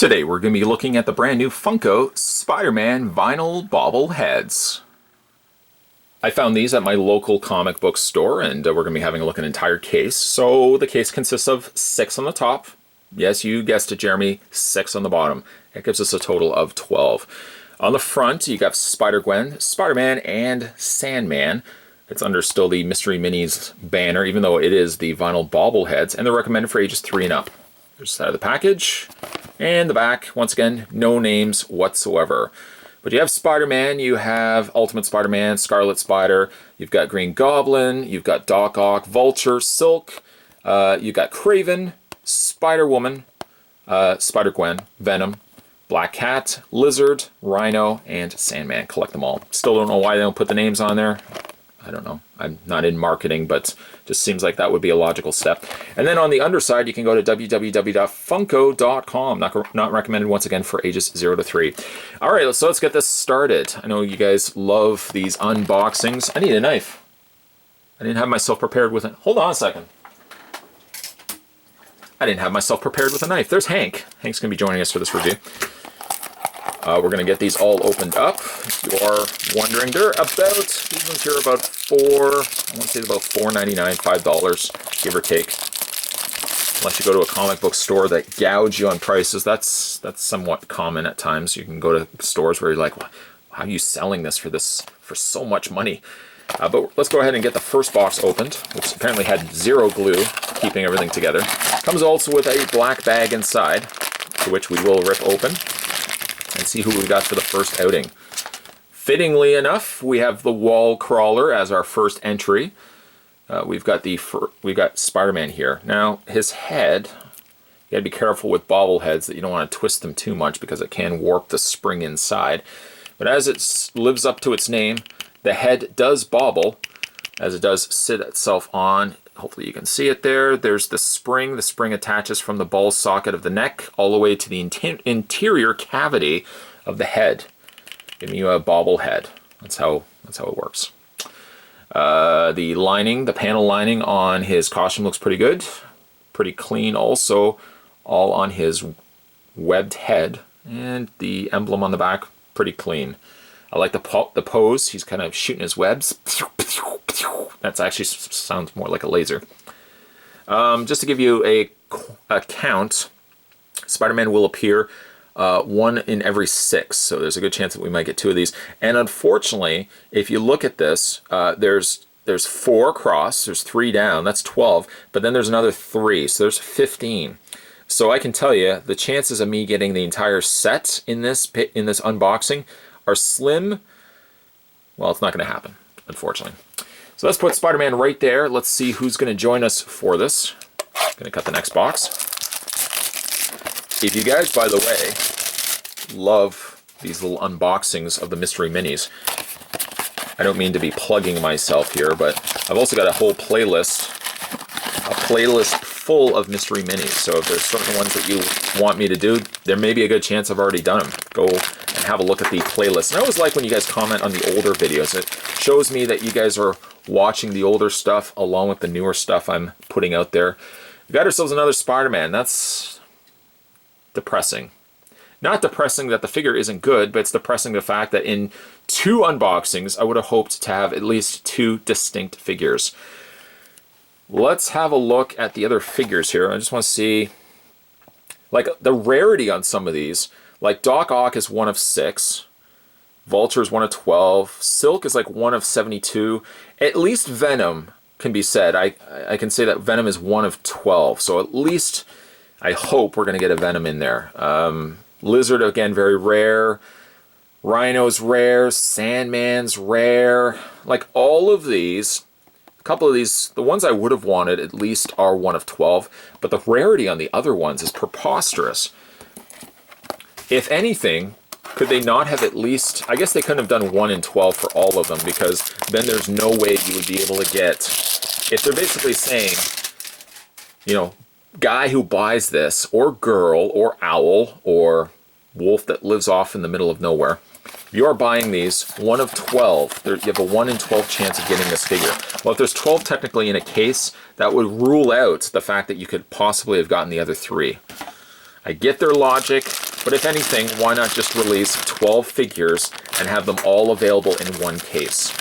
Today we're going to be looking at the brand new Funko SpiderMan vinyl bobbleheads. I found these at my local comic book store, and we're going to be having a look at an entire case. So the case consists of 6 on the top. Yes, you guessed it, Jeremy, 6 on the bottom. That gives us a total of 12. On the front, you got SpiderGwen, Spider-Man, and Sandman. It's under still the Mystery Minis banner, even though it is the vinyl bobbleheads, and they're recommended for ages 3 and up. There's the side of the package, and the back, once again, no names whatsoever. But you have Spider-Man, you have Ultimate Spider-Man, Scarlet Spider, you've got Green Goblin, you've got Doc Ock, Vulture, Silk, you've got Kraven, Spider-Woman, SpiderGwen, Venom, Black Cat, Lizard, Rhino, and Sandman. Collect them all. Still don't know why they don't put the names on there. I don't know. I'm not in marketing, but just seems like that would be a logical step. And then on the underside, you can go to www.funko.com. Not recommended, once again, for ages 0 to 3. All right, so let's get this started. I know you guys love these unboxings. I need a knife. I didn't have myself prepared with it. Hold on a second. I didn't have myself prepared with a knife. There's Hank. Hank's going to be joining us for this review. We're going to get these all opened up. If you are wondering, they're about, these ones here are about I want to say about $4.99, $5, give or take. Unless you go to a comic book store that gouge you on prices, that's somewhat common at times. You can go to stores where you're like, well, how are you selling this for so much money? But let's go ahead and get the first box opened, which apparently had 0 glue, keeping everything together. Comes also with a black bag inside, to which we will rip open and see who we got for the first outing. Fittingly enough, we have the wall crawler as our first entry. We've got Spider-Man here. Now, his head, you gotta be careful with bobbleheads that you don't want to twist them too much because it can warp the spring inside. But as it lives up to its name, the head does bobble as it does sit itself on. Hopefully you can see it there. There's the spring. The spring attaches from the ball socket of the neck all the way to the interior cavity of the head, giving you a bobblehead. That's how it works. The lining, the panel lining on his costume looks pretty good. Pretty clean also, all on his webbed head. And the emblem on the back, pretty clean. I like the pose. He's kind of shooting his webs. That actually sounds more like a laser. Just to give you a count, Spider-Man will appear 1 in every 6, so there's a good chance that we might get 2 of these. And unfortunately, if you look at this, there's 4 across, there's 3 down, that's 12, but then there's another 3, so there's 15. So I can tell you, the chances of me getting the entire set in this unboxing are slim. Well, it's not going to happen, unfortunately. So let's put Spider-Man right there. Let's see who's going to join us for this. Going to cut the next box. If you guys, by the way, love these little unboxings of the Mystery Minis, I don't mean to be plugging myself here, but I've also got a whole playlist, full of Mystery Minis. So if there's certain ones that you want me to do, there may be a good chance I've already done them. Go and have a look at the playlist. And I always like when you guys comment on the older videos. It shows me that you guys are watching the older stuff along with the newer stuff I'm putting out there. We got ourselves another Spider-Man. That's depressing. Not depressing that the figure isn't good, but it's depressing the fact that in 2 unboxings, I would have hoped to have at least 2 distinct figures. Let's have a look at the other figures here. I just want to see, like, the rarity on some of these. Like, Doc Ock is 1 of 6. Vulture is 1 of 12. Silk is like 1 of 72. At least Venom can be said. I can say that Venom is 1 of 12. So at least I hope we're going to get a Venom in there. Lizard, again, very rare. Rhino's rare. Sandman's rare. Like, all of these, a couple of these, the ones I would have wanted at least are 1 of 12. But the rarity on the other ones is preposterous. If anything, could they not have at least, I guess they couldn't have done 1 in 12 for all of them, because then there's no way you would be able to get, if they're basically saying, you know, guy who buys this, or girl, or owl, or wolf that lives off in the middle of nowhere, you are buying these 1 of 12. You have a 1 in 12 chance of getting this figure. Well, if there's 12 technically in a case, that would rule out the fact that you could possibly have gotten the other 3. I get their logic. But if anything, why not just release 12 figures and have them all available in one case?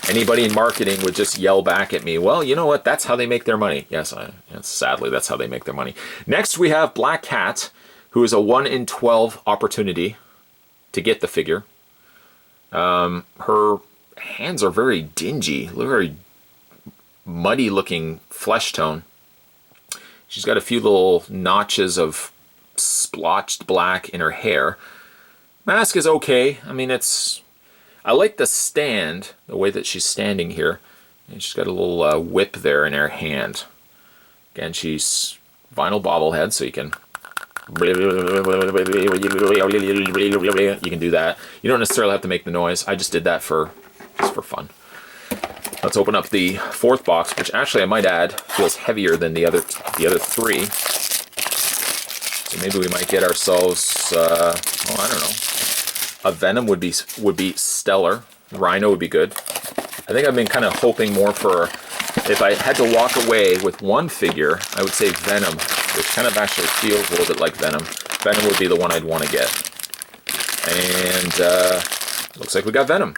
Anybody in marketing would just yell back at me, well, you know what, that's how they make their money. Yes, sadly, that's how they make their money. Next, we have Black Cat, who is a 1 in 12 opportunity to get the figure. Her hands are very dingy, very muddy looking flesh tone. She's got a few little notches of splotched black in her hair. Mask is okay. I mean, I like the stand, the way that she's standing here. And she's got a little whip there in her hand. Again, she's vinyl bobblehead, so you can do that. You don't necessarily have to make the noise. I just did that just for fun. Let's open up the fourth box, which actually I might add feels heavier than the other three. So maybe we might get ourselves, I don't know. A Venom would be stellar. Rhino would be good. I think I've been kind of hoping more for, if I had to walk away with one figure, I would say Venom, which kind of actually feels a little bit like Venom. Venom would be the one I'd want to get. And looks like we got Venom.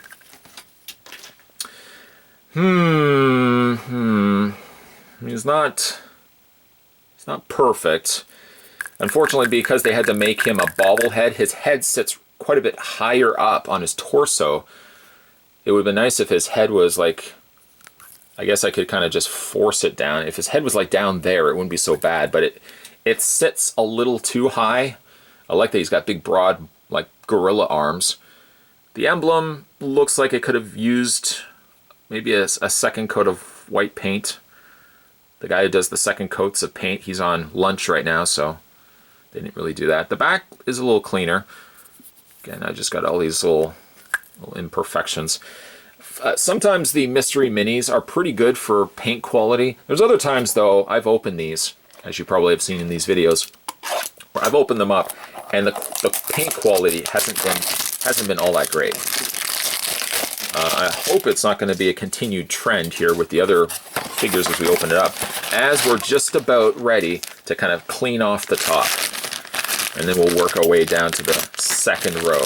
He's not perfect. Unfortunately, because they had to make him a bobblehead, his head sits quite a bit higher up on his torso. It would have been nice if his head was like, I guess I could kind of just force it down. If his head was like down there, it wouldn't be so bad, but it sits a little too high. I like that he's got big, broad, like gorilla arms. The emblem looks like it could have used maybe a second coat of white paint. The guy who does the second coats of paint, he's on lunch right now, so they didn't really do that. The back is a little cleaner. Again, I just got all these little imperfections. Sometimes the mystery minis are pretty good for paint quality. There's other times, though, I've opened these, as you probably have seen in these videos, where I've opened them up, and the paint quality hasn't been all that great. I hope it's not going to be a continued trend here with the other figures as we open it up, as we're just about ready to kind of clean off the top. And then we'll work our way down to the second row.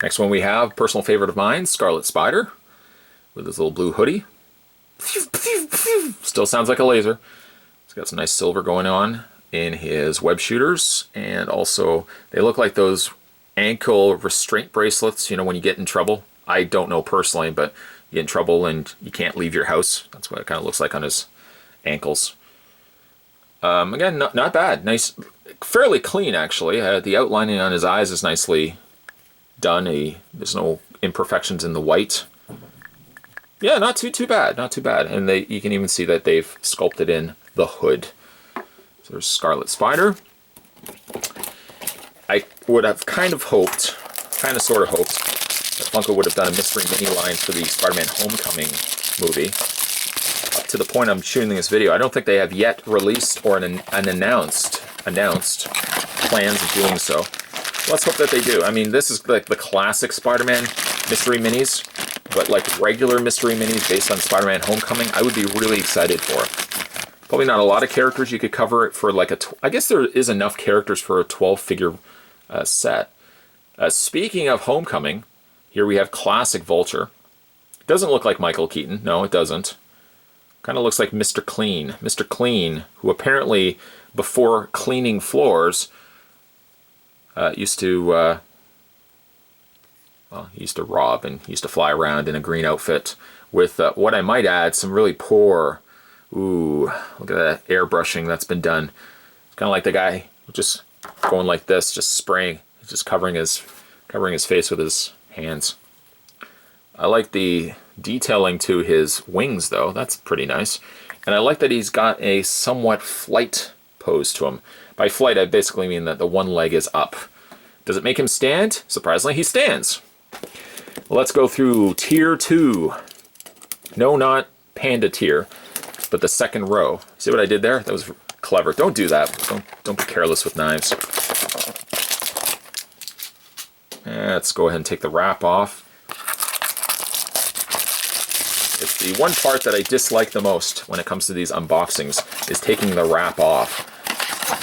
Next one we have, personal favorite of mine, Scarlet Spider, with his little blue hoodie. Still sounds like a laser. He's got some nice silver going on in his web shooters, and also they look like those ankle restraint bracelets, you know, when you get in trouble. I don't know personally, but you get in trouble and you can't leave your house. That's what it kind of looks like on his ankles. Again, not bad. Nice, fairly clean actually. The outlining on his eyes is nicely done. There's no imperfections in the white. Yeah, not too bad. Not too bad. And you can even see that they've sculpted in the hood. So there's Scarlet Spider. I would have kind of sort of hoped, that Funko would have done a mystery mini line for the Spider-Man Homecoming movie. Up to the point I'm shooting this video, I don't think they have yet released or announced plans of doing so. Let's hope that they do. I mean, this is like the classic Spider-Man mystery minis, but like regular mystery minis based on Spider-Man Homecoming, I would be really excited for it. Probably not a lot of characters. You could cover it for like I guess there is enough characters for a 12-figure set. Speaking of Homecoming, here we have classic Vulture. It doesn't look like Michael Keaton. No, it doesn't. Kind of looks like Mr. Clean. Mr. Clean, who apparently, before cleaning floors, used to rob and used to fly around in a green outfit with, what I might add, some really poor, ooh, look at that airbrushing that's been done. It's kind of like the guy just going like this, just spraying, just covering his face with his hands. I like the detailing to his wings, though. That's pretty nice. And I like that he's got a somewhat flight pose to him. By flight, I basically mean that the one leg is up. Does it make him stand? Surprisingly, he stands. Let's go through tier 2. No, not panda tier, but the second row. See what I did there? That was clever. Don't do that. Don't be careless with knives. Let's go ahead and take the wrap off. It's the one part that I dislike the most when it comes to these unboxings, is taking the wrap off.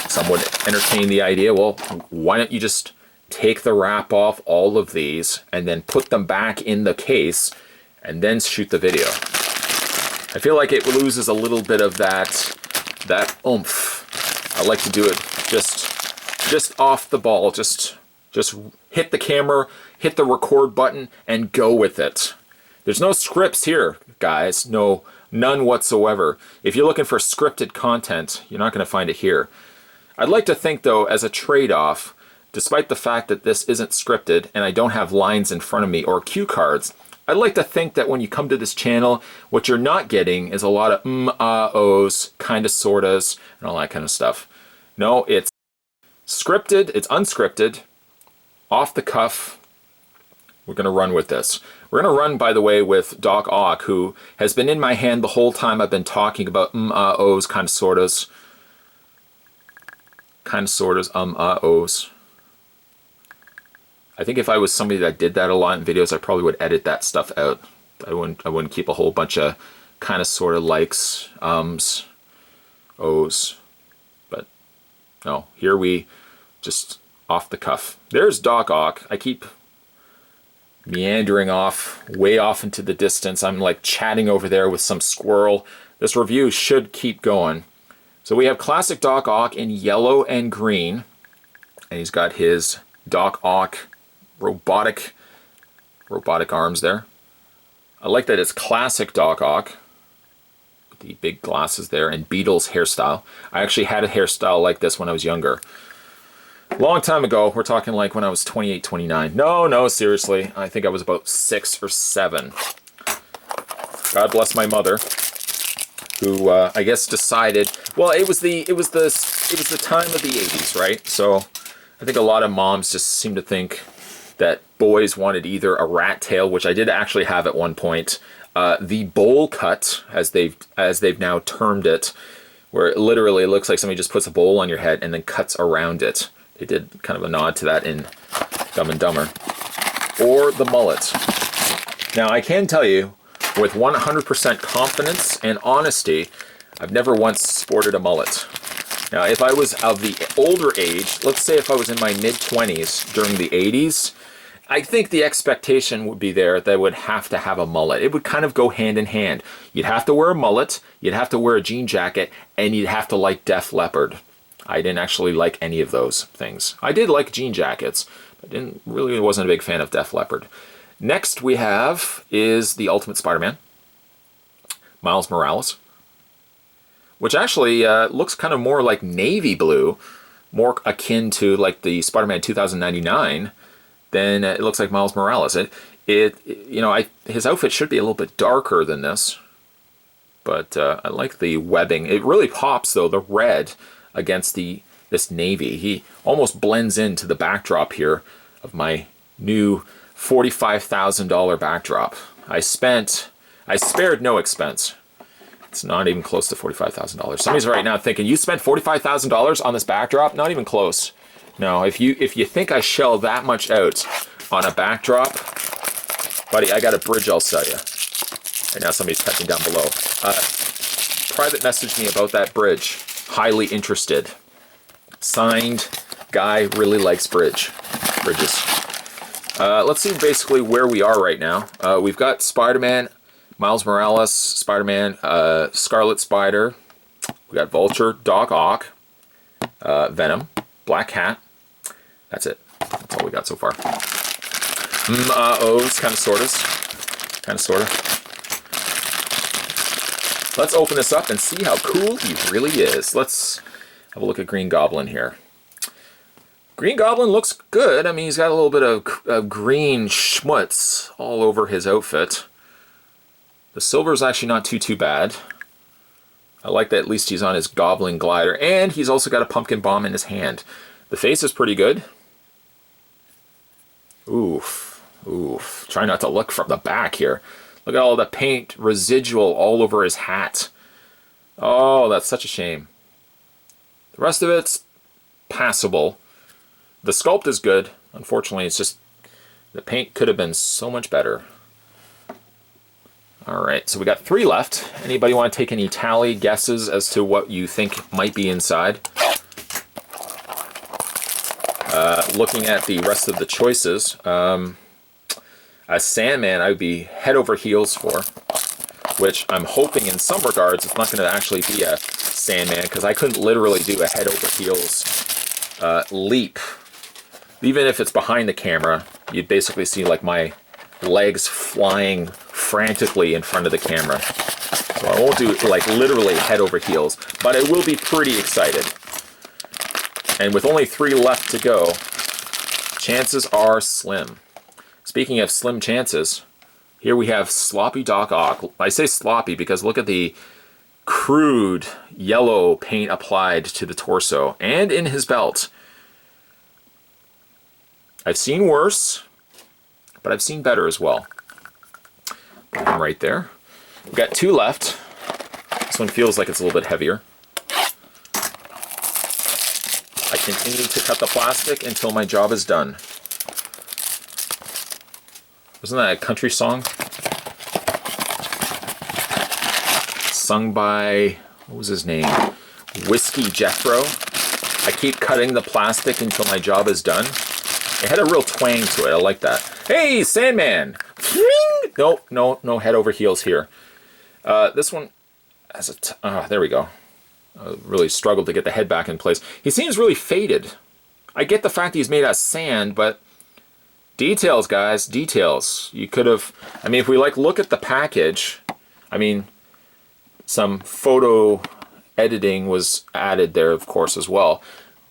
Some would entertain the idea, well, why don't you just take the wrap off all of these and then put them back in the case and then shoot the video. I feel like it loses a little bit of that oomph. I like to do it just off the ball, just hit the camera, hit the record button, and go with it. There's no scripts here, guys. None whatsoever. If you're looking for scripted content, you're not going to find it here. I'd like to think, though, as a trade-off, despite the fact that this isn't scripted and I don't have lines in front of me or cue cards, I'd like to think that when you come to this channel, what you're not getting is a lot of ohs, kinda, sortas, and all that kind of stuff. No, it's scripted, it's unscripted, off the cuff. We're going to run with this. We're going to run, by the way, with Doc Ock, who has been in my hand the whole time I've been talking about ohs, kinda, sortas. Kinda, sortas, ohs. I think if I was somebody that did that a lot in videos, I probably would edit that stuff out. I wouldn't keep a whole bunch of kinda, sorta, likes, ohs. But no, here we just off the cuff. There's Doc Ock. I keep meandering off, way off into the distance. I'm like chatting over there with some squirrel. This review should keep going. So we have classic Doc Ock in yellow and green. And he's got his Doc Ock robotic arms there. I like that it's classic Doc Ock. With the big glasses there and Beatles hairstyle. I actually had a hairstyle like this when I was younger. Long time ago. We're talking like when I was 28, 29. No, seriously. I think I was about 6 or 7. God bless my mother, who I guess decided. Well, it was the time of the 80s, right? So I think a lot of moms just seem to think that boys wanted either a rat tail, which I did actually have at one point, the bowl cut, as they've now termed it, where it literally looks like somebody just puts a bowl on your head and then cuts around it. They did kind of a nod to that in Dumb and Dumber. Or the mullet. Now, I can tell you, with 100% confidence and honesty, I've never once sported a mullet. Now, if I was of the older age, let's say if I was in my mid-20s during the 80s, I think the expectation would be there that I would have to have a mullet. It would kind of go hand in hand. You'd have to wear a mullet, you'd have to wear a jean jacket, and you'd have to like Def Leppard. I didn't actually like any of those things. I did like jean jackets, but wasn't a big fan of Def Leppard. Next we have is the Ultimate Spider-Man, Miles Morales, which actually looks kind of more like navy blue, more akin to like the Spider-Man 2099 than it looks like Miles Morales. His outfit should be a little bit darker than this, but I like the webbing. It really pops though, the red against this navy. He almost blends into the backdrop here of my new $45,000 backdrop. I spared no expense. It's not even close to $45,000. Somebody's right now thinking, you spent $45,000 on this backdrop? Not even close. No, if you think I shell that much out on a backdrop, buddy, I got a bridge I'll sell you. Right now somebody's typing down below. Private message me about that bridge. Highly interested. Signed, guy really likes bridges. Let's see basically where we are right now. We've got Spider-Man, Miles Morales, Spider-Man, Scarlet Spider. We got Vulture, Doc Ock, Venom, Black Cat. That's it. That's all we got so far. Ohs, kind of sorta. Let's open this up and see how cool he really is. Let's have a look at Green Goblin here. Green Goblin looks good. I mean, he's got a little bit of green schmutz all over his outfit. The silver is actually not too bad. I like that at least he's on his Goblin glider, and he's also got a pumpkin bomb in his hand. The face is pretty good. Oof. Try not to look from the back here. Look at all the paint residual all over his hat. Oh, that's such a shame. The rest of it's passable. The sculpt is good. Unfortunately, it's just the paint could have been so much better. Alright, so we got 3 left. Anybody want to take any tally guesses as to what you think might be inside? Looking at the rest of the choices, a Sandman I would be head over heels for, which I'm hoping in some regards it's not going to actually be a Sandman, because I couldn't literally do a head over heels leap. Even if it's behind the camera, you'd basically see like my legs flying frantically in front of the camera. So I won't do like literally head over heels, but I will be pretty excited. And with only 3 left to go, chances are slim. Speaking of slim chances, here we have Sloppy Doc Ock. I say sloppy because look at the crude yellow paint applied to the torso and in his belt. I've seen worse, but I've seen better as well. Put him right there. We've got 2 left. This one feels like it's a little bit heavier. I continue to cut the plastic until my job is done. Wasn't that a country song? Sung by, what was his name? Whiskey Jethro. I keep cutting the plastic until my job is done. It had a real twang to it. I like that. Hey, Sandman! Nope, no head over heels here. This one has a... there we go. Really struggled to get the head back in place. He seems really faded. I get the fact he's made out of sand, but details, guys, details. You could have... I mean, if we look at the package, I mean, some photo editing was added there, of course, as well.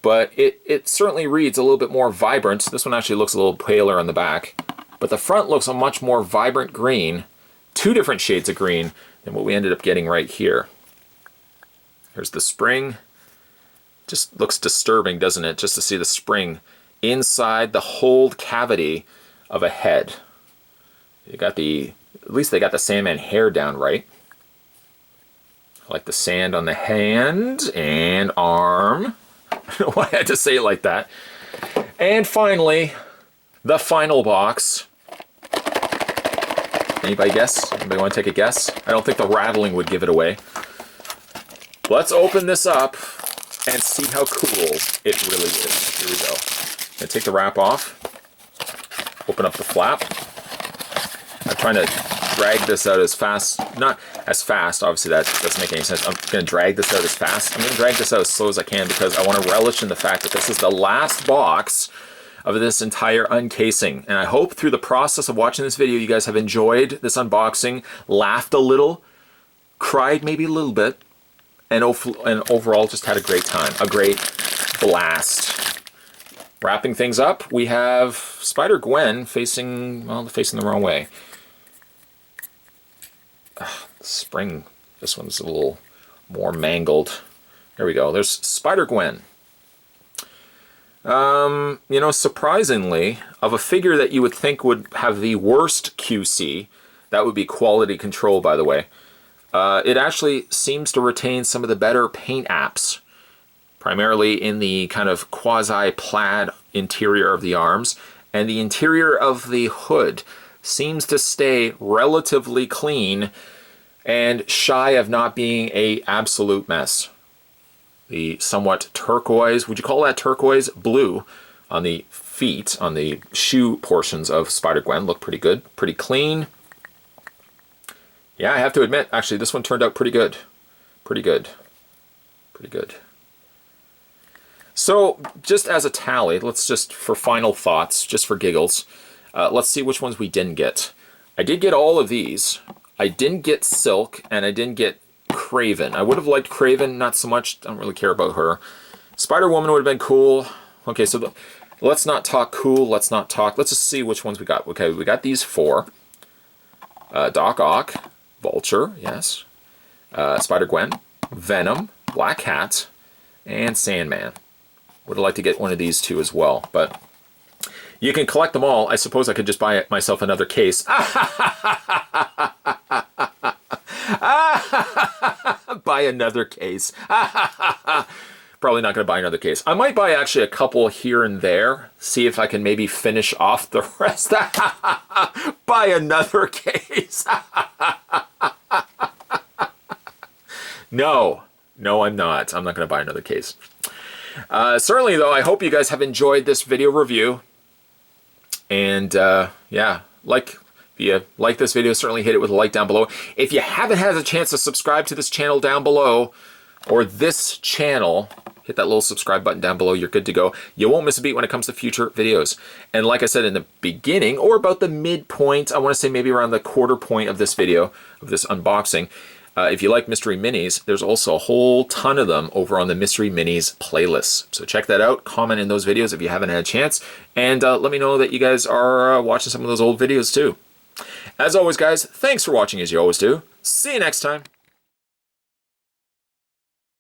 But it certainly reads a little bit more vibrant. This one actually looks a little paler on the back. But the front looks a much more vibrant green. 2 different shades of green than what we ended up getting right here. Here's the spring. Just looks disturbing, doesn't it? Just to see the spring inside the hold cavity of a head. You got the... At least they got the Sandman hair down right. I like the sand on the hand and arm. I don't know why I had to say it like that. And finally, the final box. Anybody guess? Anybody want to take a guess? I don't think the rattling would give it away. Let's open this up and see how cool it really is. Here we go. I'm going to take the wrap off. Open up the flap. I'm trying to drag this out as fast. Not as fast, obviously that doesn't make any sense. I'm going to drag this out as fast. I'm going to drag this out as slow as I can because I want to relish in the fact that this is the last box of this entire uncasing. And I hope through the process of watching this video you guys have enjoyed this unboxing, laughed a little, cried maybe a little bit, and overall just had a great time, a great blast. Wrapping things up, we have SpiderGwen facing, well, facing the wrong way. Spring, this one's a little more mangled. There we go, there's SpiderGwen. You know, surprisingly, of a figure that you would think would have the worst QC, that would be quality control, by the way, it actually seems to retain some of the better paint apps, primarily in the kind of quasi-plaid interior of the arms, and the interior of the hood seems to stay relatively clean and shy of not being an absolute mess. The somewhat turquoise, would you call that turquoise? Blue on the feet, on the shoe portions of SpiderGwen look pretty good, pretty clean. Yeah, I have to admit, actually, this one turned out pretty good. Pretty good. Pretty good. So, just as a tally, let's just, for final thoughts, just for giggles, let's see which ones we didn't get. I did get all of these. I didn't get Silk, and I didn't get Craven. I would have liked Craven, not so much. Don't really care about her. Spider-Woman would have been cool. Okay, so let's not talk cool. Let's not talk. Let's just see which ones we got. Okay, we got these 4. Doc Ock, Vulture, yes. SpiderGwen, Venom, Black Cat, and Sandman. Would have liked to get one of these 2 as well, but you can collect them all. I suppose I could just buy myself another case. Buy another case. Probably not going to buy another case. I might buy actually a couple here and there. See if I can maybe finish off the rest. Buy another case. No, I'm not. I'm not going to buy another case. Certainly, though, I hope you guys have enjoyed this video review. And, yeah, if you like this video, certainly hit it with a like down below. If you haven't had a chance to subscribe to this channel down below, or this channel, hit that little subscribe button down below. You're good to go. You won't miss a beat when it comes to future videos. And like I said in the beginning, or about the midpoint, I want to say maybe around the quarter point of this video, of this unboxing, if you like mystery minis, there's also a whole ton of them over on the mystery minis playlist. So check that out. Comment in those videos if you haven't had a chance. And let me know that you guys are watching some of those old videos too. As always, guys, thanks for watching as you always do. See you next time.